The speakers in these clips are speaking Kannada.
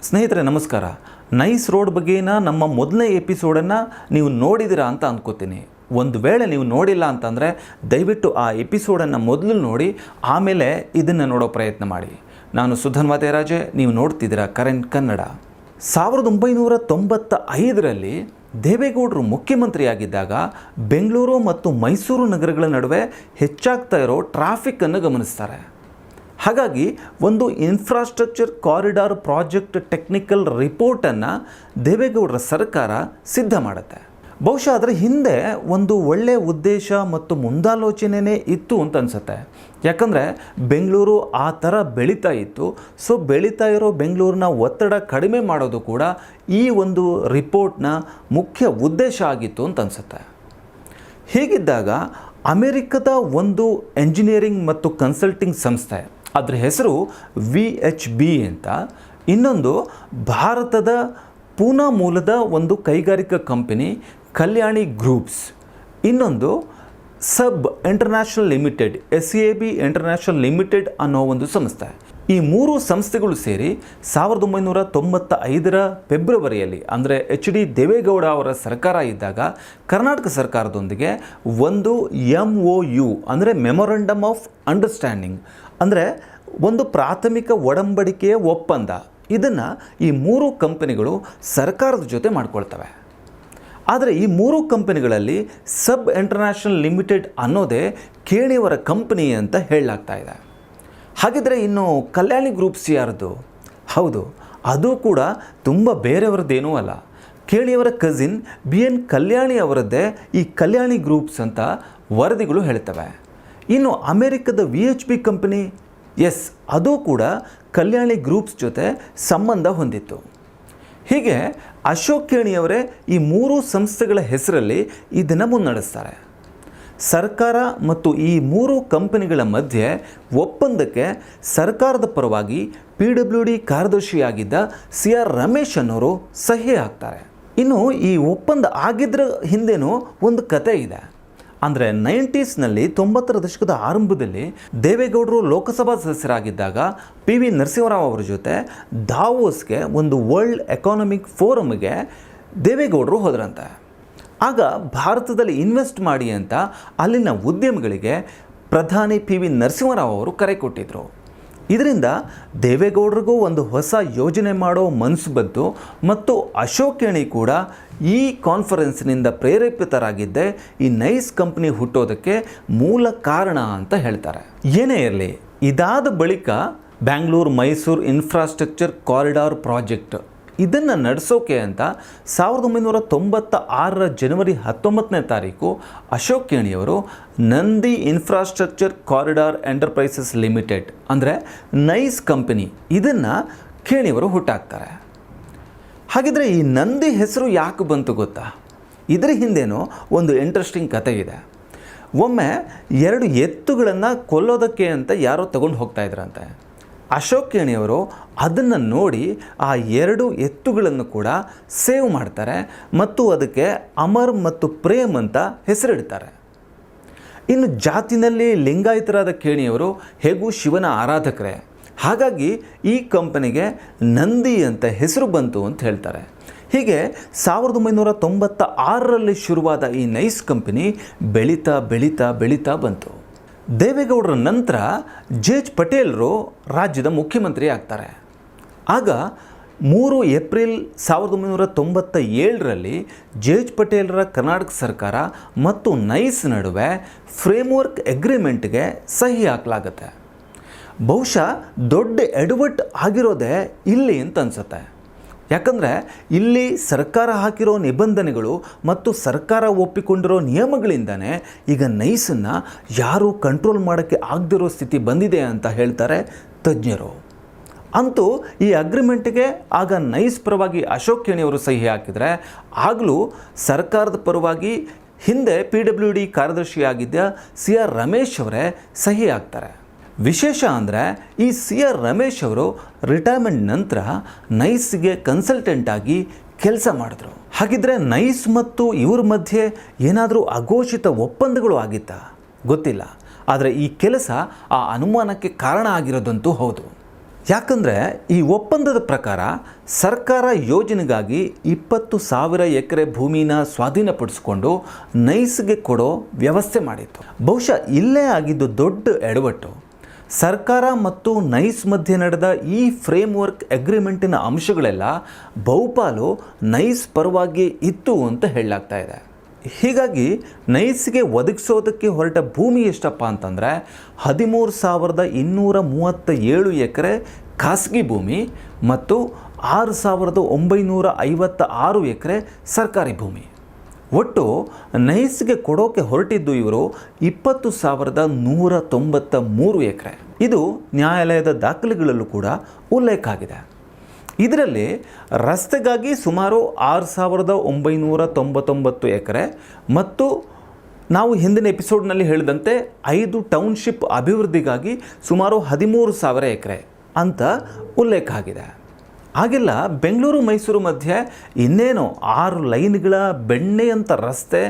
ಸ್ನೇಹಿತರೆ ನಮಸ್ಕಾರ. ನೈಸ್ ರೋಡ್ ಬಗ್ಗೆನ ನಮ್ಮ ಮೊದಲನೇ ಎಪಿಸೋಡನ್ನು ನೀವು ನೋಡಿದ್ದೀರಾ ಅಂತ ಅಂದ್ಕೋತೀನಿ. ಒಂದು ವೇಳೆ ನೀವು ನೋಡಿಲ್ಲ ಅಂತಂದರೆ ದಯವಿಟ್ಟು ಆ ಎಪಿಸೋಡನ್ನು ಮೊದಲು ನೋಡಿ ಆಮೇಲೆ ಇದನ್ನು ನೋಡೋ ಪ್ರಯತ್ನ ಮಾಡಿ. ನಾನು ಸುಧನ್ವ ದೇರಾಜೆ, ನೀವು ನೋಡ್ತಿದ್ದೀರಾ ಕರೆಂಟ್ ಕನ್ನಡ. 1995ರಲ್ಲಿ ದೇವೇಗೌಡರು ಮುಖ್ಯಮಂತ್ರಿಯಾಗಿದ್ದಾಗ ಬೆಂಗಳೂರು ಮತ್ತು ಮೈಸೂರು ನಗರಗಳ ನಡುವೆ ಹೆಚ್ಚಾಗ್ತಾ ಇರೋ ಟ್ರಾಫಿಕ್ಕನ್ನು ಗಮನಿಸ್ತಾರೆ. ಹಾಗಾಗಿ ಒಂದು ಇನ್ಫ್ರಾಸ್ಟ್ರಕ್ಚರ್ ಕಾರಿಡಾರ್ ಪ್ರಾಜೆಕ್ಟ್ ಟೆಕ್ನಿಕಲ್ ರಿಪೋರ್ಟನ್ನು ದೇವೇಗೌಡರ ಸರ್ಕಾರ ಸಿದ್ಧ ಮಾಡುತ್ತೆ. ಬಹುಶಃ ಅದರ ಹಿಂದೆ ಒಂದು ಒಳ್ಳೆಯ ಉದ್ದೇಶ ಮತ್ತು ಮುಂದಾಲೋಚನೆಯೇ ಇತ್ತು ಅಂತ ಅನಿಸುತ್ತೆ. ಯಾಕಂದರೆ ಬೆಂಗಳೂರು ಆ ಥರ ಬೆಳೀತಾ ಇತ್ತು. ಸೊ ಬೆಳೀತಾ ಇರೋ ಬೆಂಗಳೂರಿನ ಒತ್ತಡ ಕಡಿಮೆ ಮಾಡೋದು ಕೂಡ ಈ ಒಂದು ರಿಪೋರ್ಟ್ನ ಮುಖ್ಯ ಉದ್ದೇಶ ಆಗಿತ್ತು ಅಂತ ಅನಿಸುತ್ತೆ. ಹೀಗಿದ್ದಾಗ ಅಮೆರಿಕದ ಒಂದು ಎಂಜಿನಿಯರಿಂಗ್ ಮತ್ತು ಕನ್ಸಲ್ಟಿಂಗ್ ಸಂಸ್ಥೆ, ಅದರ ಹೆಸರು VHB ಅಂತ, ಇನ್ನೊಂದು ಭಾರತದ ಪೂನಾ ಮೂಲದ ಒಂದು ಕೈಗಾರಿಕಾ ಕಂಪನಿ ಕಲ್ಯಾಣಿ ಗ್ರೂಪ್ಸ್, ಇನ್ನೊಂದು SAB international limited SAB international limited ಅನ್ನೋ ಒಂದು ಸಂಸ್ಥೆ. ಈ ಮೂರು ಸಂಸ್ಥೆಗಳು ಸೇರಿ 1995ರ ಫೆಬ್ರವರಿಯಲ್ಲಿ, ಅಂದರೆ HD ದೇವೇಗೌಡ ಅವರ ಸರ್ಕಾರ ಇದ್ದಾಗ ಕರ್ನಾಟಕ ಸರ್ಕಾರದೊಂದಿಗೆ ಒಂದು MOU ಅಂದರೆ ಮೆಮೊರಂಡಮ್ ಆಫ್ ಅಂಡರ್ಸ್ಟ್ಯಾಂಡಿಂಗ್, ಅಂದರೆ ಒಂದು ಪ್ರಾಥಮಿಕ ಒಡಂಬಡಿಕೆಯ ಒಪ್ಪಂದ, ಇದನ್ನು ಈ ಮೂರು ಕಂಪನಿಗಳು ಸರ್ಕಾರದ ಜೊತೆ ಮಾಡ್ಕೊಳ್ತವೆ. ಆದರೆ ಈ ಮೂರು ಕಂಪನಿಗಳಲ್ಲಿ ಸಬ್ ಇಂಟರ್ನ್ಯಾಷನಲ್ ಲಿಮಿಟೆಡ್ ಅನ್ನೋದೇ ಕೇಣಿಯವರ ಕಂಪನಿ ಅಂತ ಹೇಳಲಾಗ್ತಾ ಇದೆ. ಹಾಗಿದ್ರೆ ಇನ್ನು ಕಲ್ಯಾಣಿ ಗ್ರೂಪ್ಸ್ ಯಾರದು? ಹೌದು, ಅದು ಕೂಡ ತುಂಬ ಬೇರೆಯವರದ್ದೇನೂ ಅಲ್ಲ. ಕೇಣಿಯವರ ಕಸಿನ್ BN ಕಲ್ಯಾಣಿ ಅವರದ್ದೇ ಈ ಕಲ್ಯಾಣಿ ಗ್ರೂಪ್ಸ್ ಅಂತ ವರದಿಗಳು ಹೇಳ್ತವೆ. ಇನ್ನು ಅಮೆರಿಕದ VHB ಕಂಪನಿ, ಎಸ್, ಅದು ಕೂಡ ಕಲ್ಯಾಣಿ ಗ್ರೂಪ್ಸ್ ಜೊತೆ ಸಂಬಂಧ ಹೊಂದಿತ್ತು. ಹೀಗೆ ಅಶೋಕ್ ಕೇಣಿಯವರೇ ಈ ಮೂರು ಸಂಸ್ಥೆಗಳ ಹೆಸರಲ್ಲಿ ಇದನ್ನು ಮುನ್ನಡೆಸ್ತಾರೆ. ಸರ್ಕಾರ ಮತ್ತು ಈ ಮೂರು ಕಂಪನಿಗಳ ಮಧ್ಯೆ ಒಪ್ಪಂದಕ್ಕೆ ಸರ್ಕಾರದ ಪರವಾಗಿ PWD ಕಾರ್ಯದರ್ಶಿಯಾಗಿದ್ದ CR ರಮೇಶ್ ಅನ್ನೋರು ಸಹಿ ಹಾಕ್ತಾರೆ. ಇನ್ನು ಈ ಒಪ್ಪಂದ ಆಗಿದ್ರ ಹಿಂದೆನೂ ಒಂದು ಕತೆ ಇದೆ. ಅಂದರೆ 90ಸ್ನಲ್ಲಿ 90ರ ದಶಕದ ಆರಂಭದಲ್ಲಿ ದೇವೇಗೌಡರು ಲೋಕಸಭಾ ಸದಸ್ಯರಾಗಿದ್ದಾಗ PV ನರಸಿಂಹರಾವ್ ಅವರ ಜೊತೆ ದಾವೋಸ್ಗೆ ಒಂದು ವರ್ಲ್ಡ್ ಎಕಾನಮಿಕ್ ಫೋರಮ್ಗೆ ದೇವೇಗೌಡರು ಹೋದ್ರಂತೆ. ಆಗ ಭಾರತದಲ್ಲಿ ಇನ್ವೆಸ್ಟ್ ಮಾಡಿ ಅಂತ ಅಲ್ಲಿನ ಉದ್ಯಮಿಗಳಿಗೆ ಪ್ರಧಾನಿ PV ನರಸಿಂಹರಾವ್ ಅವರು ಕರೆ ಕೊಟ್ಟಿದ್ದರು. ಇದರಿಂದ ದೇವೇಗೌಡರಿಗೂ ಒಂದು ಹೊಸ ಯೋಜನೆ ಮಾಡೋ ಮನಸ್ಸು ಬಂತು ಮತ್ತು ಅಶೋಕ್ ಕೇಣಿ ಕೂಡ ಈ ಕಾನ್ಫರೆನ್ಸ್ನಿಂದ ಪ್ರೇರೇಪಿತರಾಗಿದ್ದೇ ಈ ನೈಸ್ ಕಂಪ್ನಿ ಹುಟ್ಟೋದಕ್ಕೆ ಮೂಲ ಕಾರಣ ಅಂತ ಹೇಳ್ತಾರೆ. ಏನೇ ಇರಲಿ, ಇದಾದ ಬಳಿಕ Bangalore Mysore infrastructure corridor project ಇದನ್ನು ನಡೆಸೋಕೆ ಅಂತ 1996ರ ಜನವರಿ 19ನೇ ತಾರೀಕು ಅಶೋಕ್ ಕೇಣಿಯವರು Nandi infrastructure corridor enterprises limited ಅಂದರೆ ನೈಸ್ ಕಂಪನಿ ಇದನ್ನು ಕೇಣಿಯವರು ಹುಟ್ಟಾಕ್ತಾರೆ. ಹಾಗಿದ್ರೆ ಈ ನಂದಿ ಹೆಸರು ಯಾಕೆ ಬಂತು ಗೊತ್ತಾ? ಇದರ ಹಿಂದೇನೋ ಒಂದು ಇಂಟ್ರೆಸ್ಟಿಂಗ್ ಕತೆ ಇದೆ. ಒಮ್ಮೆ 2 ಎತ್ತುಗಳನ್ನು ಕೊಲ್ಲೋದಕ್ಕೆ ಅಂತ ಯಾರೋ ತಗೊಂಡು ಹೋಗ್ತಾ ಇದ್ರಂತೆ. ಅಶೋಕ್ ಕೇಣಿಯವರು ಅದನ್ನು ನೋಡಿ ಆ 2 ಎತ್ತುಗಳನ್ನು ಕೂಡ ಸೇವ್ ಮಾಡ್ತಾರೆ ಮತ್ತು ಅದಕ್ಕೆ ಅಮರ್ ಮತ್ತು ಪ್ರೇಮ್ ಅಂತ ಹೆಸರಿಡ್ತಾರೆ. ಇನ್ನು ಜಾತಿನಲ್ಲಿ ಲಿಂಗಾಯತರಾದ ಕೇಣಿಯವರು ಹೇಗೂ ಶಿವನ ಆರಾಧಕರೇ, ಹಾಗಾಗಿ ಈ ಕಂಪನಿಗೆ ನಂದಿ ಅಂತ ಹೆಸರು ಬಂತು ಅಂತ ಹೇಳ್ತಾರೆ. ಹೀಗೆ 1996ರಲ್ಲಿ ಶುರುವಾದ ಈ ನೈಸ್ ಕಂಪನಿ ಬೆಳೀತಾ ಬೆಳೀತಾ ಬೆಳೀತಾ ಬಂತು. ದೇವೇಗೌಡರ ನಂತರ JH ಪಟೇಲರು ರಾಜ್ಯದ ಮುಖ್ಯಮಂತ್ರಿ ಆಗ್ತಾರೆ. ಆಗ 3 ಏಪ್ರಿಲ್ 1997ರಲ್ಲಿ JH ಪಟೇಲರ ಕರ್ನಾಟಕ ಸರ್ಕಾರ ಮತ್ತು ನೈಸ್ ನಡುವೆ ಫ್ರೇಮ್ವರ್ಕ್ ಅಗ್ರಿಮೆಂಟ್ಗೆ ಸಹಿ ಹಾಕಲಾಗುತ್ತೆ. ಬಹುಶಃ ದೊಡ್ಡ ಎಡವಟ್ಟು ಆಗಿರೋದೇ ಇಲ್ಲಿ ಅಂತ ಅನಿಸುತ್ತೆ. ಯಾಕಂದರೆ ಇಲ್ಲಿ ಸರ್ಕಾರ ಹಾಕಿರೋ ನಿಬಂಧನೆಗಳು ಮತ್ತು ಸರ್ಕಾರ ಒಪ್ಪಿಕೊಂಡಿರೋ ನಿಯಮಗಳಿಂದನೇ ಈಗ ನೈಸನ್ನು ಯಾರೂ ಕಂಟ್ರೋಲ್ ಮಾಡೋಕ್ಕೆ ಆಗದಿರೋ ಸ್ಥಿತಿ ಬಂದಿದೆ ಅಂತ ಹೇಳ್ತಾರೆ ತಜ್ಞರು. ಅಂತೂ ಈ ಅಗ್ರಿಮೆಂಟ್ಗೆ ಆಗ ನೈಸ್ ಪರವಾಗಿ ಅಶೋಕ್ ಕೇಣಿಯವರು ಸಹಿ ಹಾಕಿದರೆ, ಆಗಲೂ ಸರ್ಕಾರದ ಪರವಾಗಿ ಹಿಂದೆ PWD ಕಾರ್ಯದರ್ಶಿಯಾಗಿದ್ದ CR ರಮೇಶ್ ಅವರೇ ಸಹಿ ಹಾಕ್ತಾರೆ. ವಿಶೇಷ ಅಂದರೆ ಈ CR ರಮೇಶ್ ಅವರು ರಿಟೈರ್ಮೆಂಟ್ ನಂತರ ನೈಸ್ಗೆ ಕನ್ಸಲ್ಟೆಂಟ್ ಆಗಿ ಕೆಲಸ ಮಾಡಿದ್ರು. ಹಾಗಿದ್ರೆ ನೈಸ್ ಮತ್ತು ಇವ್ರ ಮಧ್ಯೆ ಏನಾದರೂ ಅಘೋಷಿತ ಒಪ್ಪಂದಗಳು ಆಗಿತ್ತಾ ಗೊತ್ತಿಲ್ಲ. ಆದರೆ ಈ ಕೆಲಸ ಆ ಅನುಮಾನಕ್ಕೆ ಕಾರಣ ಆಗಿರೋದಂತೂ ಹೌದು. ಯಾಕಂದರೆ ಈ ಒಪ್ಪಂದದ ಪ್ರಕಾರ ಸರ್ಕಾರ ಯೋಜನೆಗಾಗಿ 20,000 ಎಕರೆ ಭೂಮಿನ ಸ್ವಾಧೀನಪಡಿಸಿಕೊಂಡು ನೈಸ್ಗೆ ಕೊಡೋ ವ್ಯವಸ್ಥೆ ಮಾಡಿತ್ತು. ಬಹುಶಃ ಇಲ್ಲೇ ಆಗಿದ್ದು ದೊಡ್ಡ ಎಡವಟ್ಟು. ಸರ್ಕಾರ ಮತ್ತು ನೈಸ್ ಮಧ್ಯೆ ನಡೆದ ಈ ಫ್ರೇಮ್ವರ್ಕ್ ಅಗ್ರಿಮೆಂಟಿನ ಅಂಶಗಳೆಲ್ಲ ಬಹುಪಾಲು ನೈಸ್ ಪರವಾಗಿ ಇತ್ತು ಅಂತ ಹೇಳಲಾಗ್ತಾ ಇದೆ. ಹೀಗಾಗಿ ನೈಸ್ಗೆ ಒದಗಿಸೋದಕ್ಕೆ ಹೊರಟ ಭೂಮಿ ಎಷ್ಟಪ್ಪ ಅಂತಂದರೆ 13,237 ಎಕರೆ ಖಾಸಗಿ ಭೂಮಿ ಮತ್ತು 6,956 ಎಕರೆ ಸರ್ಕಾರಿ ಭೂಮಿ. ಒಟ್ಟು ನೈಸ್ಗೆ ಕೊಡೋಕೆ ಹೊರಟಿದ್ದು ಇವರು 20,193 ಎಕರೆ. ಇದು ನ್ಯಾಯಾಲಯದ ದಾಖಲೆಗಳಲ್ಲೂ ಕೂಡ ಉಲ್ಲೇಖ ಆಗಿದೆ. ಇದರಲ್ಲಿ ರಸ್ತೆಗಾಗಿ ಸುಮಾರು 6,999 ಎಕರೆ ಮತ್ತು ನಾವು ಹಿಂದಿನ ಎಪಿಸೋಡ್ನಲ್ಲಿ ಹೇಳಿದಂತೆ 5 ಟೌನ್ಶಿಪ್ ಅಭಿವೃದ್ಧಿಗಾಗಿ ಸುಮಾರು 13,000 ಎಕರೆ ಅಂತ ಉಲ್ಲೇಖ ಆಗಿದೆ. ಹಾಗೆಲ್ಲ ಬೆಂಗಳೂರು ಮೈಸೂರು ಮಧ್ಯೆ ಇನ್ನೇನು 6 ಲೈನ್ಗಳ ಬೆಣ್ಣೆಯಂಥ ರಸ್ತೆ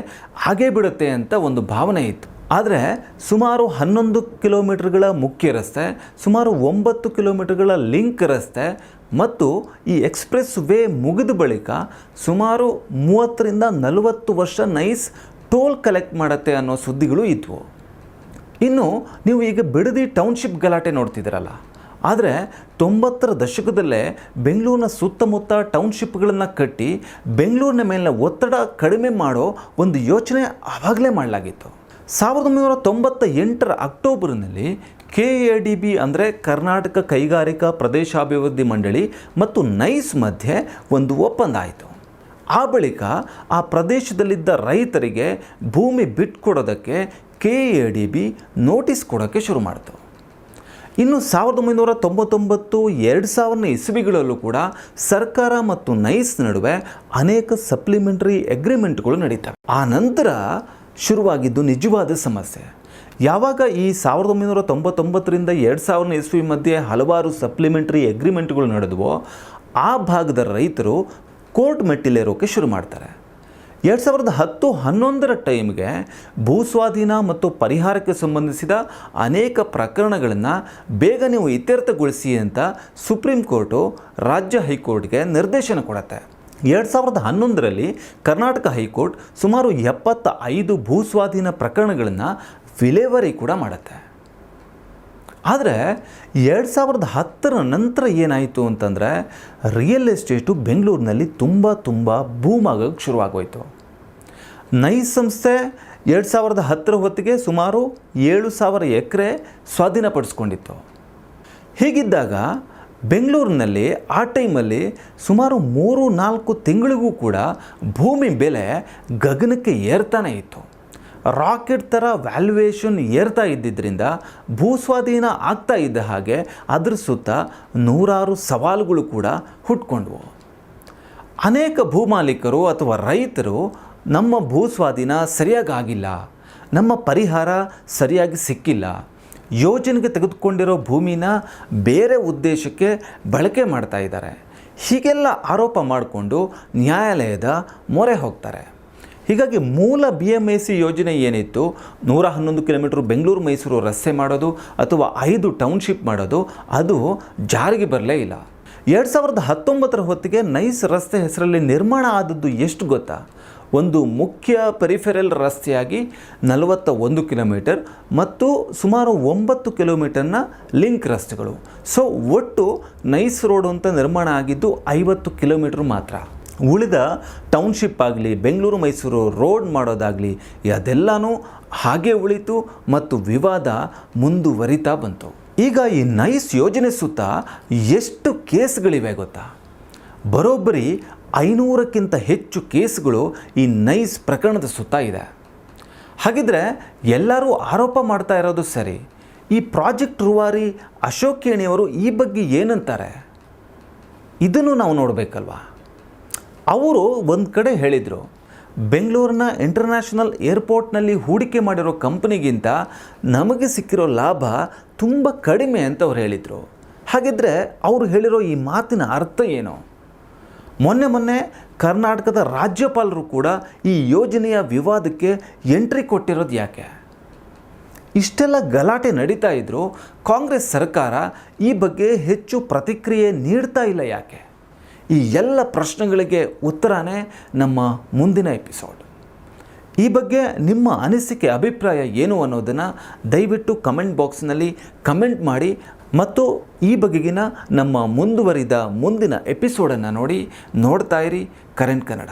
ಹಾಗೇ ಬಿಡುತ್ತೆ ಅಂತ ಒಂದು ಭಾವನೆ ಇತ್ತು. ಆದರೆ ಸುಮಾರು 11 ಕಿಲೋಮೀಟರ್ಗಳ ಮುಖ್ಯ ರಸ್ತೆ, ಸುಮಾರು 9 ಕಿಲೋಮೀಟರ್ಗಳ ಲಿಂಕ್ ರಸ್ತೆ ಮತ್ತು ಈ ಎಕ್ಸ್ಪ್ರೆಸ್ ವೇ ಮುಗಿದ ಬಳಿಕ ಸುಮಾರು 30ರಿಂದ 40 ವರ್ಷ ನೈಸ್ ಟೋಲ್ ಕಲೆಕ್ಟ್ ಮಾಡುತ್ತೆ ಅನ್ನೋ ಸುದ್ದಿಗಳು ಇದ್ವು. ಇನ್ನು ನೀವು ಈಗ ಬಿಡದಿ ಟೌನ್ಶಿಪ್ ಗಲಾಟೆ ನೋಡ್ತಿದ್ದೀರಲ್ಲ, ಆದರೆ 90ರ ದಶಕದಲ್ಲೇ ಬೆಂಗಳೂರಿನ ಸುತ್ತಮುತ್ತ ಟೌನ್ಶಿಪ್ಗಳನ್ನು ಕಟ್ಟಿ ಬೆಂಗಳೂರಿನ ಮೇಲಿನ ಒತ್ತಡ ಕಡಿಮೆ ಮಾಡೋ ಒಂದು ಯೋಚನೆ ಆವಾಗಲೇ ಮಾಡಲಾಗಿತ್ತು. 1998ರ ಅಕ್ಟೋಬರ್ನಲ್ಲಿ KADB ಅಂದರೆ ಕರ್ನಾಟಕ ಕೈಗಾರಿಕಾ ಪ್ರದೇಶಾಭಿವೃದ್ಧಿ ಮಂಡಳಿ ಮತ್ತು ನೈಸ್ ಮಧ್ಯೆ ಒಂದು ಒಪ್ಪಂದ ಆಯಿತು. ಆ ಬಳಿಕ ಆ ಪ್ರದೇಶದಲ್ಲಿದ್ದ ರೈತರಿಗೆ ಭೂಮಿ ಬಿಟ್ಕೊಡೋದಕ್ಕೆ KADB ನೋಟಿಸ್ ಕೊಡೋಕ್ಕೆ ಶುರು ಮಾಡಿತು. ಇನ್ನು 1999, 2000 ಇಸವಿಗಳಲ್ಲೂ ಕೂಡ ಸರ್ಕಾರ ಮತ್ತು ನೈಸ್ ನಡುವೆ ಅನೇಕ ಸಪ್ಲಿಮೆಂಟರಿ ಅಗ್ರಿಮೆಂಟ್ಗಳು ನಡೀತವೆ. ಆ ನಂತರ ಶುರುವಾಗಿದ್ದು ನಿಜವಾದ ಸಮಸ್ಯೆ. ಯಾವಾಗ ಈ 1999ರಿಂದ 2000 ಇಸ್ವಿ ಮಧ್ಯೆ ಹಲವಾರು ಸಪ್ಲಿಮೆಂಟರಿ ಅಗ್ರಿಮೆಂಟ್ಗಳು ನಡೆದವೋ ಆ ಭಾಗದ ರೈತರು ಕೋರ್ಟ್ ಮೆಟ್ಟಿಲೇರೋಕ್ಕೆ ಶುರು ಮಾಡ್ತಾರೆ. 2010-11ರ ಟೈಮ್ಗೆ ಭೂಸ್ವಾಧೀನ ಮತ್ತು ಪರಿಹಾರಕ್ಕೆ ಸಂಬಂಧಿಸಿದ ಅನೇಕ ಪ್ರಕರಣಗಳನ್ನು ಬೇಗ ನೀವು ಇತ್ಯರ್ಥಗೊಳಿಸಿ ಅಂತ ಸುಪ್ರೀಂ ಕೋರ್ಟು ರಾಜ್ಯ ಹೈಕೋರ್ಟ್ಗೆ ನಿರ್ದೇಶನ ಕೊಡುತ್ತೆ. 2011ರಲ್ಲಿ ಕರ್ನಾಟಕ ಹೈಕೋರ್ಟ್ ಸುಮಾರು 75 ಭೂಸ್ವಾಧೀನ ಪ್ರಕರಣಗಳನ್ನು ವಿಲೇವಾರಿ ಕೂಡ ಮಾಡುತ್ತೆ. ಆದರೆ 2010ರ ನಂತರ ಏನಾಯಿತು ಅಂತಂದರೆ ರಿಯಲ್ ಎಸ್ಟೇಟು ಬೆಂಗಳೂರಿನಲ್ಲಿ ತುಂಬ ಬೂಮ್ ಆಗೋಕ್ಕೆ ಶುರುವಾಗೋಯಿತು. ನೈಸ್ ಸಂಸ್ಥೆ 2010ರ ಹೊತ್ತಿಗೆ ಸುಮಾರು 7,000 ಎಕರೆ ಸ್ವಾಧೀನಪಡಿಸ್ಕೊಂಡಿತ್ತು. ಹೀಗಿದ್ದಾಗ ಬೆಂಗಳೂರಿನಲ್ಲಿ ಆ ಟೈಮಲ್ಲಿ ಸುಮಾರು 3-4 ತಿಂಗಳಿಗೂ ಕೂಡ ಭೂಮಿ ಬೆಲೆ ಗಗನಕ್ಕೆ ಏರ್ತಾನೆ ಇತ್ತು. ರಾಕೆಟ್ ಥರ ವ್ಯಾಲ್ಯೂಯೇಷನ್ ಏರ್ತಾ ಇದ್ದಿದ್ದರಿಂದ ಭೂಸ್ವಾಧೀನ ಆಗ್ತಾ ಇದ್ದ ಹಾಗೆ ಅದ್ರ ಸುತ್ತ ನೂರಾರು ಸವಾಲುಗಳು ಕೂಡ ಹುಟ್ಕೊಂಡ್ವು. ಅನೇಕ ಭೂಮಾಲೀಕರು ಅಥವಾ ರೈತರು ನಮ್ಮ ಭೂಸ್ವಾಧೀನ ಸರಿಯಾಗಿ ಆಗಿಲ್ಲ, ನಮ್ಮ ಪರಿಹಾರ ಸರಿಯಾಗಿ ಸಿಕ್ಕಿಲ್ಲ, ಯೋಜನೆಗೆ ತೆಗೆದುಕೊಂಡಿರೋ ಭೂಮಿನ ಬೇರೆ ಉದ್ದೇಶಕ್ಕೆ ಬಳಕೆ ಮಾಡ್ತಾ ಇದ್ದಾರೆ, ಹೀಗೆಲ್ಲ ಆರೋಪ ಮಾಡಿಕೊಂಡು ನ್ಯಾಯಾಲಯದ ಮೊರೆ ಹೋಗ್ತಾರೆ. ಹೀಗಾಗಿ ಮೂಲ BMAC ಯೋಜನೆ ಏನಿತ್ತು, 111 ಕಿಲೋಮೀಟರ್ ಬೆಂಗಳೂರು ಮೈಸೂರು ರಸ್ತೆ ಮಾಡೋದು ಅಥವಾ 5 ಟೌನ್ಶಿಪ್ ಮಾಡೋದು, ಅದು ಜಾರಿಗೆ ಬರಲೇ ಇಲ್ಲ. 2019ರ ಹೊತ್ತಿಗೆ ನೈಸ್ ರಸ್ತೆ ಹೆಸರಲ್ಲಿ ನಿರ್ಮಾಣ ಆದದ್ದು ಎಷ್ಟು ಗೊತ್ತಾ? ಒಂದು ಮುಖ್ಯ ಪೆರಿಫೆರಲ್ ರಸ್ತೆಯಾಗಿ 41 ಕಿಲೋಮೀಟರ್ ಮತ್ತು ಸುಮಾರು 9 ಕಿಲೋಮೀಟರ್ನ ಲಿಂಕ್ ರಸ್ತೆಗಳು. ಸೊ ಒಟ್ಟು ನೈಸ್ ರೋಡ್ ಅಂತ ನಿರ್ಮಾಣ ಆಗಿದ್ದು 50 ಕಿಲೋಮೀಟರ್ ಮಾತ್ರ. ಉಳಿದ ಟೌನ್ಶಿಪ್ ಆಗಲಿ ಬೆಂಗಳೂರು ಮೈಸೂರು ರೋಡ್ ಮಾಡೋದಾಗಲಿ ಅದೆಲ್ಲನೂ ಹಾಗೆ ಉಳಿತು ಮತ್ತು ವಿವಾದ ಮುಂದುವರಿತಾ ಬಂತು. ಈಗ ಈ ನೈಸ್ ಯೋಜನೆ ಸುತ್ತ ಎಷ್ಟು ಕೇಸ್ಗಳಿವೆ ಗೊತ್ತಾ? ಬರೋಬ್ಬರಿ 500ಕ್ಕಿಂತ ಹೆಚ್ಚು ಕೇಸ್ಗಳು ಈ ನೈಸ್ ಪ್ರಕರಣದ ಸುತ್ತ ಇದೆ. ಹಾಗಿದ್ರೆ ಎಲ್ಲರೂ ಆರೋಪ ಮಾಡ್ತಾ ಇರೋದು ಸರಿ, ಈ ಪ್ರಾಜೆಕ್ಟ್ ರೂವಾರಿ ಅಶೋಕ್ ಕೇಣಿಯವರು ಈ ಬಗ್ಗೆ ಏನಂತಾರೆ ಇದನ್ನು ನಾವು ನೋಡಬೇಕಲ್ವಾ? ಅವರು ಒಂದು ಕಡೆ ಹೇಳಿದರು, ಬೆಂಗಳೂರಿನ ಇಂಟರ್ನ್ಯಾಷನಲ್ ಏರ್ಪೋರ್ಟ್ನಲ್ಲಿ ಹೂಡಿಕೆ ಮಾಡಿರೋ ಕಂಪನಿಗಿಂತ ನಮಗೆ ಸಿಕ್ಕಿರೋ ಲಾಭ ತುಂಬ ಕಡಿಮೆ ಅಂತ ಅವ್ರು ಹೇಳಿದರು. ಹಾಗಿದ್ದರೆ ಅವರು ಹೇಳಿರೋ ಈ ಮಾತಿನ ಅರ್ಥ ಏನು? ಮೊನ್ನೆ ಕರ್ನಾಟಕದ ರಾಜ್ಯಪಾಲರು ಕೂಡ ಈ ಯೋಜನೆಯ ವಿವಾದಕ್ಕೆ ಎಂಟ್ರಿ ಕೊಟ್ಟಿರೋದು ಯಾಕೆ? ಇಷ್ಟೆಲ್ಲ ಗಲಾಟೆ ನಡೀತಾ ಇದ್ದರೂ ಕಾಂಗ್ರೆಸ್ ಸರ್ಕಾರ ಈ ಬಗ್ಗೆ ಹೆಚ್ಚು ಪ್ರತಿಕ್ರಿಯೆ ನೀಡ್ತಾ ಇಲ್ಲ ಯಾಕೆ? ಈ ಎಲ್ಲ ಪ್ರಶ್ನೆಗಳಿಗೆ ಉತ್ತರನೇ ನಮ್ಮ ಮುಂದಿನ ಎಪಿಸೋಡ್. ಈ ಬಗ್ಗೆ ನಿಮ್ಮ ಅನಿಸಿಕೆ ಅಭಿಪ್ರಾಯ ಏನು ಅನ್ನೋದನ್ನು ದಯವಿಟ್ಟು ಕಮೆಂಟ್ ಬಾಕ್ಸ್ನಲ್ಲಿ ಕಮೆಂಟ್ ಮಾಡಿ ಮತ್ತು ಈ ಬಗೆಗಿನ ನಮ್ಮ ಮುಂದಿನ ಎಪಿಸೋಡನ್ನು ನೋಡ್ತಾ ಇರಿ ಕರೆಂಟ್ ಕನ್ನಡ.